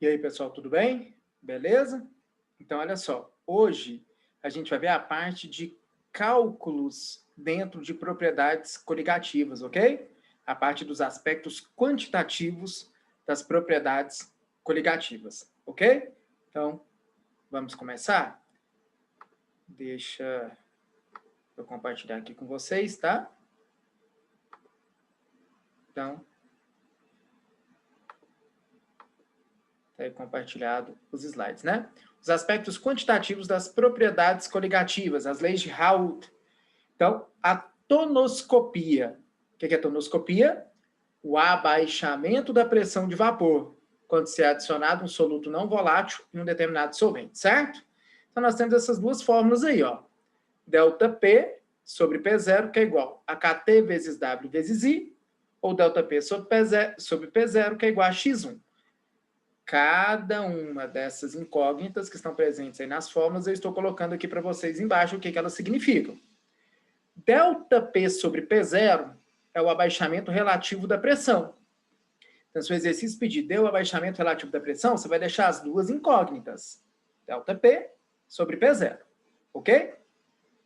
E aí, pessoal, tudo bem? Beleza? Então, olha só, hoje a gente vai ver a parte de cálculos dentro de propriedades coligativas, ok? A parte dos aspectos quantitativos das propriedades coligativas, ok? Então, vamos começar? Deixa eu compartilhar aqui com vocês, tá? Então, tá aí compartilhado os slides, né? Os aspectos quantitativos das propriedades coligativas, as leis de Raoult. Então, a tonoscopia. O que é tonoscopia? O abaixamento da pressão de vapor, quando se é adicionado um soluto não volátil em um determinado solvente, certo? Então, nós temos essas duas fórmulas aí, ó. ΔP sobre P0, que é igual a KT vezes W vezes I, ou ΔP sobre P0, que é igual a X1. Cada uma dessas incógnitas que estão presentes aí nas fórmulas, eu estou colocando aqui para vocês embaixo o que elas significam. ΔP sobre P0 é o abaixamento relativo da pressão. Então, se o exercício pedir deu o abaixamento relativo da pressão, você vai deixar as duas incógnitas. ΔP sobre P0, ok?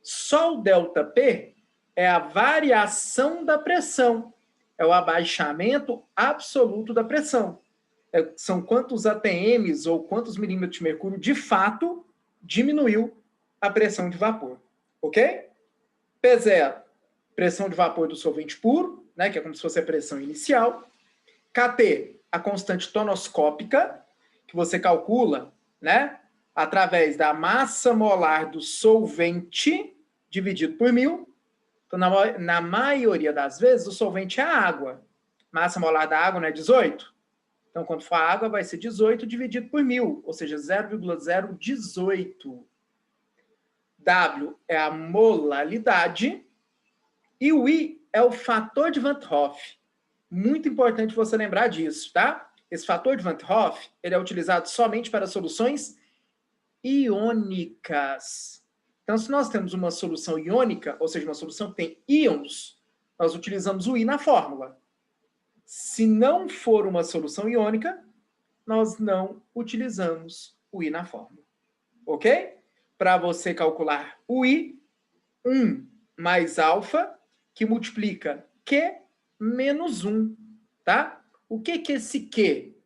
Só o ΔP é a variação da pressão. É o abaixamento absoluto da pressão. São quantos ATMs ou quantos milímetros de mercúrio, de fato, diminuiu a pressão de vapor. Ok? P0, pressão de vapor do solvente puro, né, que é como se fosse a pressão inicial. KT, a constante tonoscópica, que você calcula, né, através da massa molar do solvente dividido por 1000. Então, na maioria das vezes, o solvente é a água. Massa molar da água não é 18? Então, quando for a água, vai ser 18 dividido por 1000, ou seja, 0,018. W é a molalidade e o I é o fator de Van't Hoff. Muito importante você lembrar disso, tá? Esse fator de Van't Hoff, ele é utilizado somente para soluções iônicas. Então, se nós temos uma solução iônica, ou seja, uma solução que tem íons, nós utilizamos o I na fórmula. Se não for uma solução iônica, nós não utilizamos o I na fórmula. Ok? Para você calcular o I, 1 mais alfa, que multiplica Q menos 1. Tá? O que é esse Q?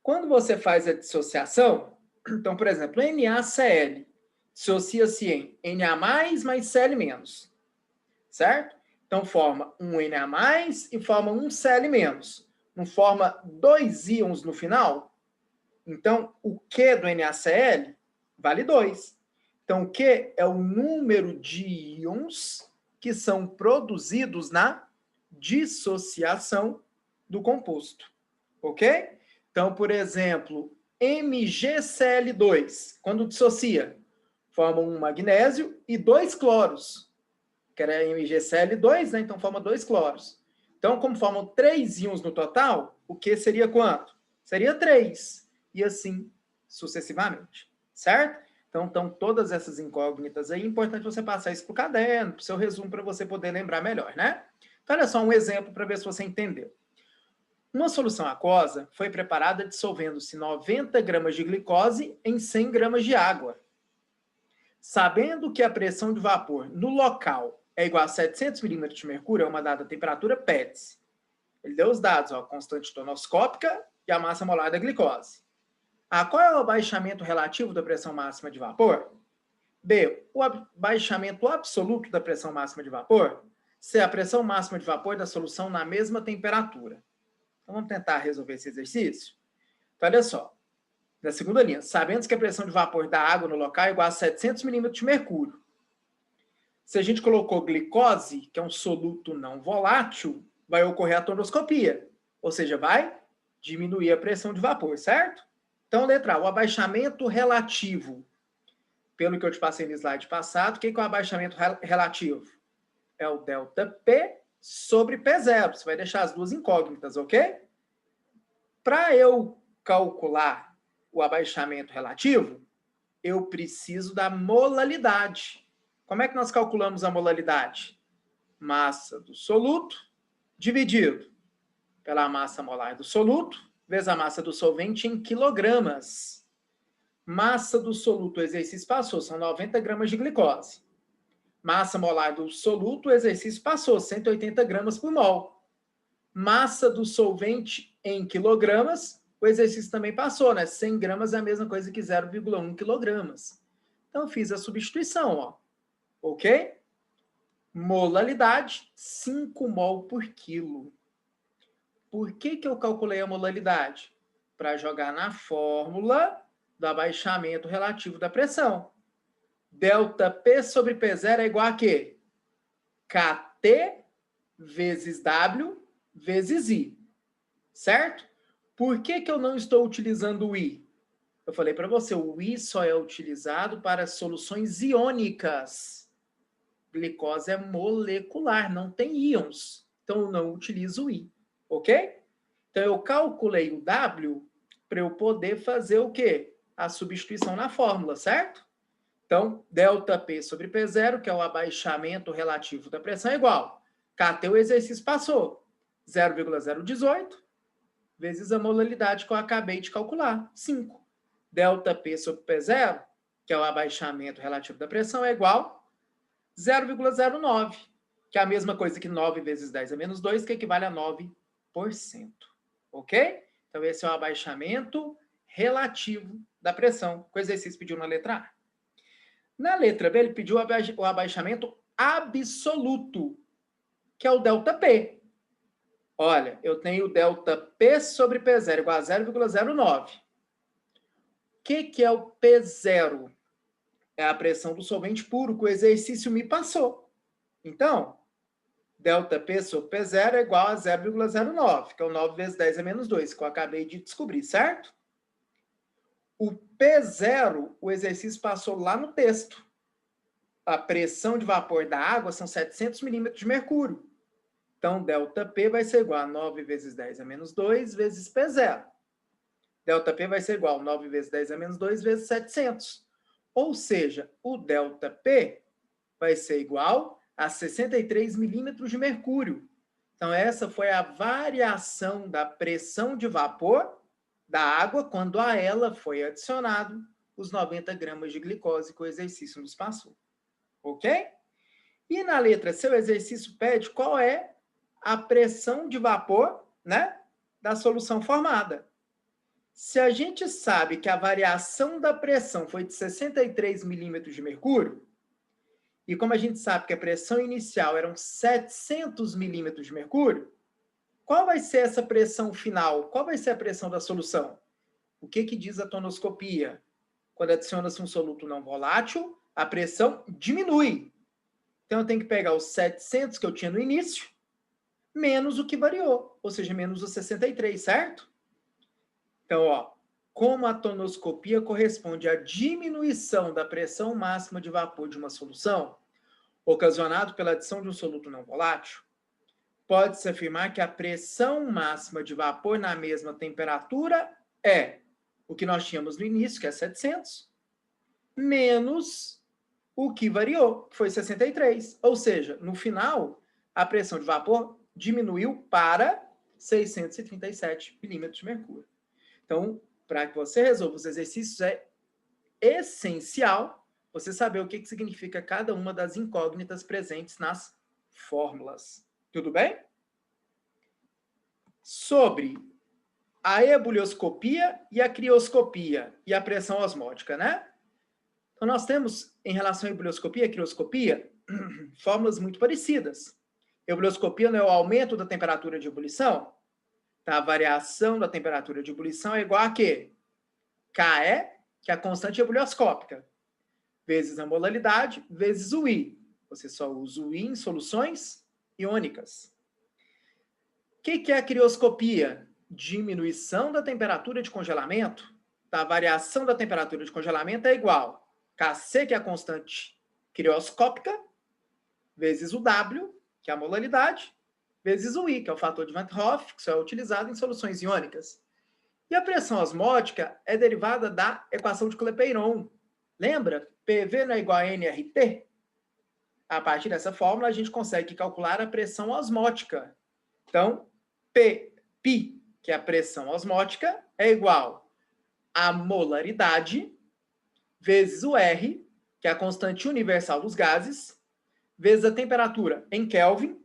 Quando você faz a dissociação, então, por exemplo, NaCl dissocia-se em Na mais Cl menos. Certo? Então, forma um Na e forma um Cl menos. Não forma dois íons no final? Então, o Q do NaCl vale 2. Então, o Q é o número de íons que são produzidos na dissociação do composto. Ok? Então, por exemplo, MgCl2, quando dissocia, forma um magnésio e 2 cloros, que era MgCl2, né? Então forma 2 cloros. Então, como formam 3 íons no total, o Q seria quanto? Seria 3. E assim sucessivamente. Certo? Então, todas essas incógnitas aí, é importante você passar isso para o caderno, para o seu resumo, para você poder lembrar melhor, né? Então, olha só um exemplo para ver se você entendeu. Uma solução aquosa foi preparada dissolvendo-se 90 gramas de glicose em 100 gramas de água. Sabendo que a pressão de vapor no local é igual a 700 milímetros de mercúrio, é uma dada temperatura, pede-se. Ele deu os dados, ó, constante tonoscópica e a massa molar da glicose. A, qual é o abaixamento relativo da pressão máxima de vapor? B, o abaixamento absoluto da pressão máxima de vapor? C, a pressão máxima de vapor da solução na mesma temperatura. Então, vamos tentar resolver esse exercício? Então, olha só. Na segunda linha, sabendo que a pressão de vapor da água no local é igual a 700 milímetros de mercúrio. Se a gente colocou glicose, que é um soluto não volátil, vai ocorrer a tonoscopia. Ou seja, vai diminuir a pressão de vapor, certo? Então, letra A, o abaixamento relativo. Pelo que eu te passei no slide passado, o que é o abaixamento relativo? É o ΔP sobre P0. Você vai deixar as duas incógnitas, ok? Para eu calcular o abaixamento relativo, eu preciso da molalidade. Como é que nós calculamos a molalidade? Massa do soluto dividido pela massa molar do soluto vezes a massa do solvente em quilogramas. Massa do soluto, o exercício passou, são 90 gramas de glicose. Massa molar do soluto, o exercício passou, 180 gramas por mol. Massa do solvente em quilogramas, o exercício também passou, né? 100 gramas é a mesma coisa que 0,1 quilogramas. Então, fiz a substituição, ó. Ok? Molalidade, 5 mol por quilo. Por que eu calculei a molalidade? Para jogar na fórmula do abaixamento relativo da pressão. ΔP sobre P0 é igual a quê? KT vezes W vezes I. Certo? Por que eu não estou utilizando o I? Eu falei para você, o I só é utilizado para soluções iônicas. Glicose é molecular, não tem íons. Então, eu não utilizo o I. Ok? Então, eu calculei o W para eu poder fazer o quê? A substituição na fórmula, certo? Então, ΔP sobre P0, que é o abaixamento relativo da pressão, é igual. KT, o exercício passou. 0,018 vezes a molalidade que eu acabei de calcular, 5. ΔP sobre P0, que é o abaixamento relativo da pressão, é igual a 0,09, que é a mesma coisa que 9 vezes 10 a menos 2, que equivale a 9%. Ok? Então, esse é o abaixamento relativo da pressão, que o exercício pediu na letra A. Na letra B, ele pediu o abaixamento absoluto, que é o ΔP. Olha, eu tenho ΔP sobre P0 igual a 0,09. O que é o P0? É a pressão do solvente puro que o exercício me passou. Então, ΔP sobre P0 é igual a 0,09, que é o 9 vezes 10 a menos 2, que eu acabei de descobrir, certo? O P0, o exercício passou lá no texto. A pressão de vapor da água são 700 milímetros de mercúrio. Então, ΔP vai ser igual a 9 vezes 10 a menos 2 vezes P0. ΔP vai ser igual a 9 vezes 10 a menos 2 vezes 700. Ou seja, o ΔP vai ser igual a 63 milímetros de mercúrio. Então, essa foi a variação da pressão de vapor da água quando a ela foi adicionado os 90 gramas de glicose que o exercício nos passou. Ok? E na letra C, o exercício pede qual é a pressão de vapor, né, da solução formada. Se a gente sabe que a variação da pressão foi de 63 milímetros de mercúrio, e como a gente sabe que a pressão inicial eram 700 milímetros de mercúrio, qual vai ser essa pressão final? Qual vai ser a pressão da solução? O que diz a tonoscopia? Quando adiciona-se um soluto não volátil, a pressão diminui. Então, eu tenho que pegar os 700 que eu tinha no início, menos o que variou, ou seja, menos os 63, certo? Então, ó, como a tonoscopia corresponde à diminuição da pressão máxima de vapor de uma solução, ocasionado pela adição de um soluto não volátil, pode-se afirmar que a pressão máxima de vapor na mesma temperatura é o que nós tínhamos no início, que é 700, menos o que variou, que foi 63. Ou seja, no final, a pressão de vapor diminuiu para 637 milímetros de mercúrio. Então, para que você resolva os exercícios, é essencial você saber o que significa cada uma das incógnitas presentes nas fórmulas. Tudo bem? Sobre a ebulioscopia e a crioscopia e a pressão osmótica, né? Então, nós temos, em relação à ebulioscopia e crioscopia, fórmulas muito parecidas. Ebulioscopia não é o aumento da temperatura de ebulição? Tá? A variação da temperatura de ebulição é igual a quê? KE, que é a constante ebulioscópica, vezes a molalidade, vezes o I. Você só usa o I em soluções iônicas. O que é a crioscopia? Diminuição da temperatura de congelamento. A variação da temperatura de congelamento é igual a Kc, que é a constante crioscópica, vezes o W, que é a molalidade, vezes o I, que é o fator de Van 't Hoff, que só é utilizado em soluções iônicas. E a pressão osmótica é derivada da equação de Clapeyron. Lembra? PV não é igual a nRT? A partir dessa fórmula, a gente consegue calcular a pressão osmótica. Então, Pi, que que é a pressão osmótica, é igual a molaridade vezes o R, que é a constante universal dos gases, vezes a temperatura em Kelvin,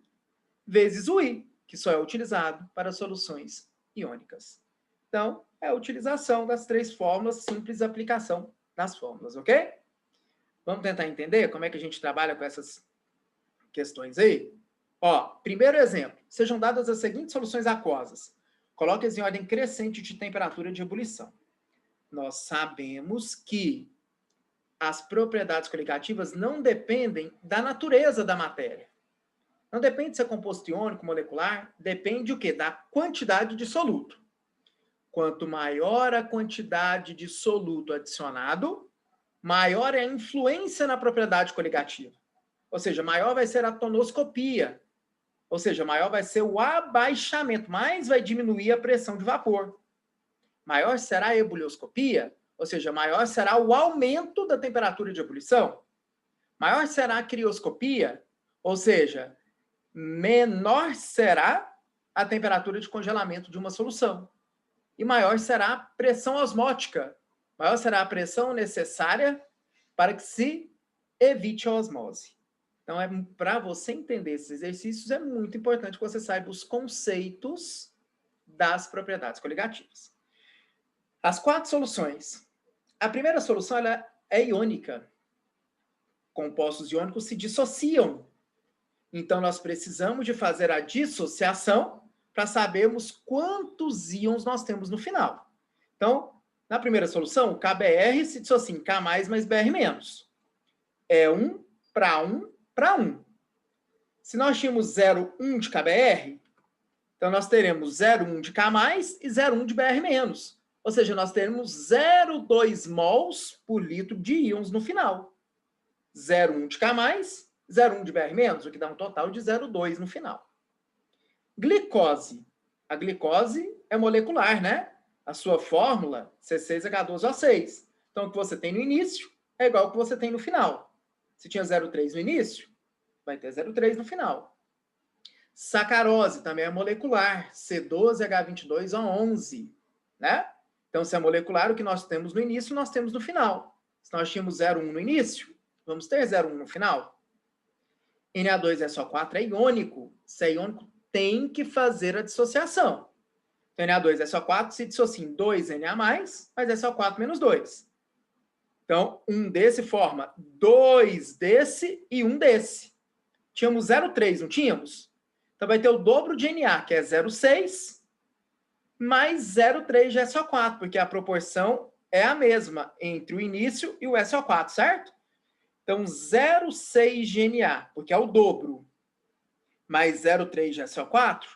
vezes o I, que só é utilizado para soluções iônicas. Então, é a utilização das três fórmulas, simples aplicação das fórmulas, ok? Vamos tentar entender como é que a gente trabalha com essas questões aí? Ó, primeiro exemplo. Sejam dadas as seguintes soluções aquosas. Coloque-as em ordem crescente de temperatura de ebulição. Nós sabemos que as propriedades coligativas não dependem da natureza da matéria. Não depende se é composto iônico, molecular, depende o quê? Da quantidade de soluto. Quanto maior a quantidade de soluto adicionado, maior é a influência na propriedade coligativa. Ou seja, maior vai ser a tonoscopia. Ou seja, maior vai ser o abaixamento, mais vai diminuir a pressão de vapor. Maior será a ebulioscopia, ou seja, maior será o aumento da temperatura de ebulição. Maior será a crioscopia, ou seja, menor será a temperatura de congelamento de uma solução. E maior será a pressão osmótica. Maior será a pressão necessária para que se evite a osmose. Então, para você entender esses exercícios, é muito importante que você saiba os conceitos das propriedades coligativas. As 4 soluções. A primeira solução ela é iônica. Compostos iônicos se dissociam. Então, nós precisamos de fazer a dissociação para sabermos quantos íons nós temos no final. Então, na primeira solução, o KBr se dissocia em K+, mais BR-. É 1 para 1 para 1. Se nós tínhamos 0,1 de KBr, então nós teremos 0,1 de K+, e 0,1 de BR-. Ou seja, nós teremos 0,2 mols por litro de íons no final. 0,1 de K+, 0,1 de BR-, o que dá um total de 0,2 no final. Glicose. A glicose é molecular, né? A sua fórmula, C6H12O6. Então, o que você tem no início é igual ao que você tem no final. Se tinha 0,3 no início, vai ter 0,3 no final. Sacarose também é molecular, C12H22O11, né? Então, se é molecular, o que nós temos no início, nós temos no final. Se nós tínhamos 0,1 no início, vamos ter 0,1 no final. Na2SO4 é iônico. Se é iônico, tem que fazer a dissociação. Então, Na2SO4 se dissocia em 2Na+, mas SO4 menos 2. Então, um desse forma 2 desse e 1 desse. Tínhamos 0,3, não tínhamos? Então, vai ter o dobro de Na, que é 0,6, mais 0,3 de SO4, porque a proporção é a mesma entre o início e o SO4, certo? Então, 0,6 de Na, porque é o dobro, mais 0,3 de SO4,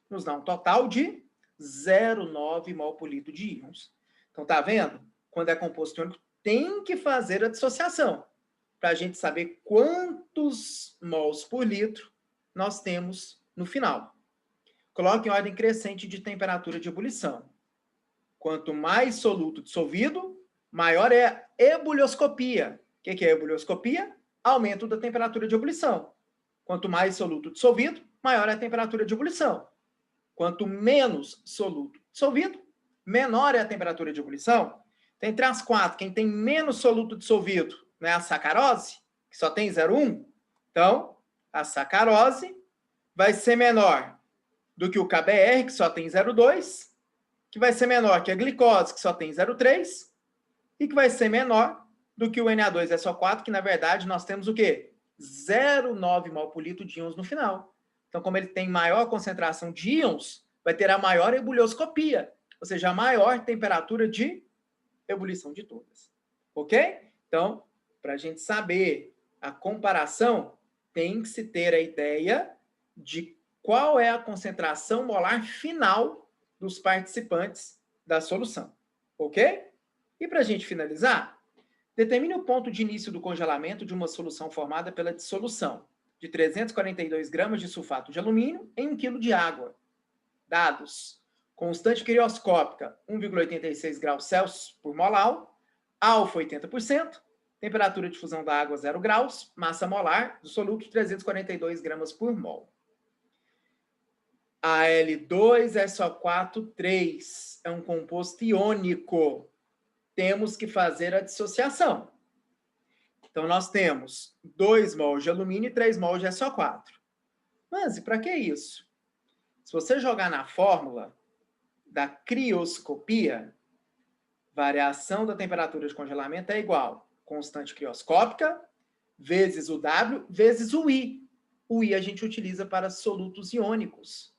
nos dá um total de 0,9 mol por litro de íons. Então, tá vendo? Quando é composto iônico, tem que fazer a dissociação, para a gente saber quantos mols por litro nós temos no final. Coloque em ordem crescente de temperatura de ebulição. Quanto mais soluto dissolvido, maior é a ebulioscopia. O que é ebulioscopia? Aumento da temperatura de ebulição. Quanto mais soluto dissolvido, maior é a temperatura de ebulição. Quanto menos soluto dissolvido, menor é a temperatura de ebulição. Então, entre as 4, quem tem menos soluto dissolvido é a sacarose, que só tem 0,1. Então, a sacarose vai ser menor do que o KBr, que só tem 0,2, que vai ser menor que a glicose, que só tem 0,3, e que vai ser menor do que o Na2SO4, que na verdade nós temos o quê? 0,9 mol por litro de íons no final. Então, como ele tem maior concentração de íons, vai ter a maior ebulioscopia, ou seja, a maior temperatura de ebulição de todas. Ok? Então, para a gente saber a comparação, tem que se ter a ideia de qual é a concentração molar final dos participantes da solução. Ok? E para a gente finalizar, determine o ponto de início do congelamento de uma solução formada pela dissolução de 342 gramas de sulfato de alumínio em 1 kg de água. Dados: constante crioscópica 1,86 graus Celsius por molar, alfa 80%, temperatura de fusão da água 0 graus, massa molar do soluto 342 gramas por mol. Al2SO4, 3. É um composto iônico. Temos que fazer a dissociação. Então, nós temos 2 mols de alumínio e 3 mols de SO4. Mas, e para que isso? Se você jogar na fórmula da crioscopia, variação da temperatura de congelamento é igual constante crioscópica vezes o W vezes o I. O I a gente utiliza para solutos iônicos.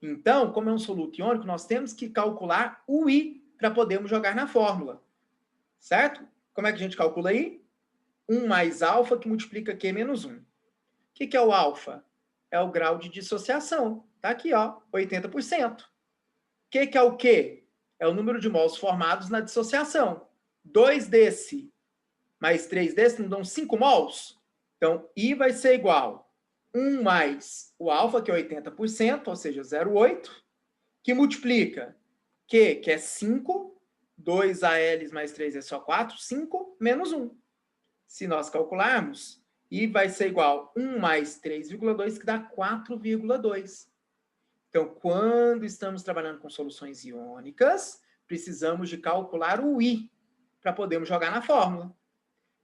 Então, como é um soluto iônico, nós temos que calcular o I para podermos jogar na fórmula. Certo? Como é que a gente calcula I? 1 mais alfa que multiplica Q menos 1. O que é o alfa? É o grau de dissociação. Está aqui, ó, 80%. O que é o Q? É o número de mols formados na dissociação. 2 desse mais 3 desse não dão 5 mols? Então, I vai ser igual 1 mais o alfa, que é 80%, ou seja, 0,8, que multiplica Q, que é 5, 2 AL mais 3 é só 4, 5 menos 1. Se nós calcularmos, I vai ser igual a 1 mais 3,2, que dá 4,2. Então, quando estamos trabalhando com soluções iônicas, precisamos de calcular o I para podermos jogar na fórmula.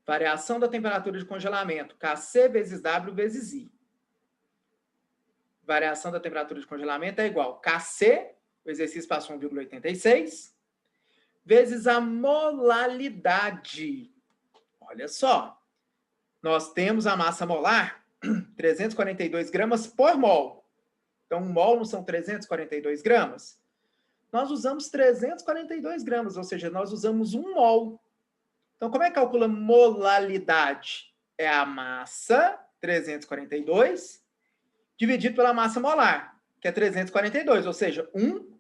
Variação da temperatura de congelamento, Kc vezes W vezes I. Variação da temperatura de congelamento é igual a Kc, o exercício passou 1,86, vezes a molalidade. Olha só, nós temos a massa molar, 342 gramas por mol. Então, 1 mol não são 342 gramas? Nós usamos 342 gramas, ou seja, nós usamos 1 mol. Então, como é que calcula molalidade? É a massa, 342, dividido pela massa molar, que é 342, ou seja, 1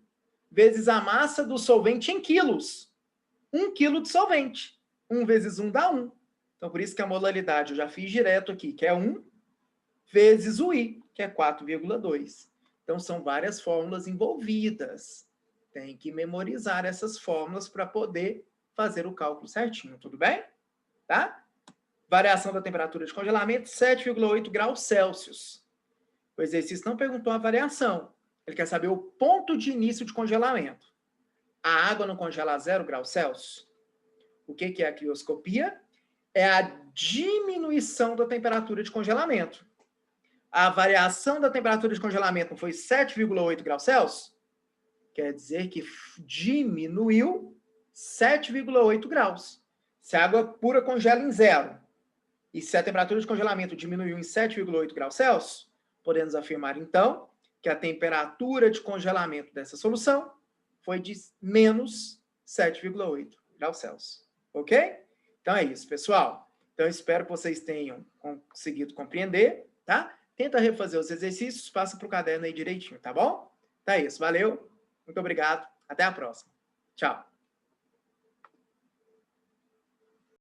vezes a massa do solvente em quilos. 1 quilo de solvente. 1 vezes 1 dá 1. Então, por isso que a molalidade eu já fiz direto aqui, que é 1 vezes o I, que é 4,2. Então, são várias fórmulas envolvidas. Tem que memorizar essas fórmulas para poder fazer o cálculo certinho, tudo bem? Tá? Variação da temperatura de congelamento, 7,8 graus Celsius. O exercício não perguntou a variação. Ele quer saber o ponto de início de congelamento. A água não congela a 0 graus Celsius? O que é a crioscopia? É a diminuição da temperatura de congelamento. A variação da temperatura de congelamento foi 7,8 graus Celsius? Quer dizer que diminuiu 7,8 graus. Se a água pura congela em 0, e se a temperatura de congelamento diminuiu em 7,8 graus Celsius, podemos afirmar, então, que a temperatura de congelamento dessa solução foi de menos 7,8 graus Celsius. Ok? Então é isso, pessoal. Então, espero que vocês tenham conseguido compreender, tá? Tenta refazer os exercícios, passa para o caderno aí direitinho, tá bom? Tá isso, valeu, muito obrigado, até a próxima. Tchau.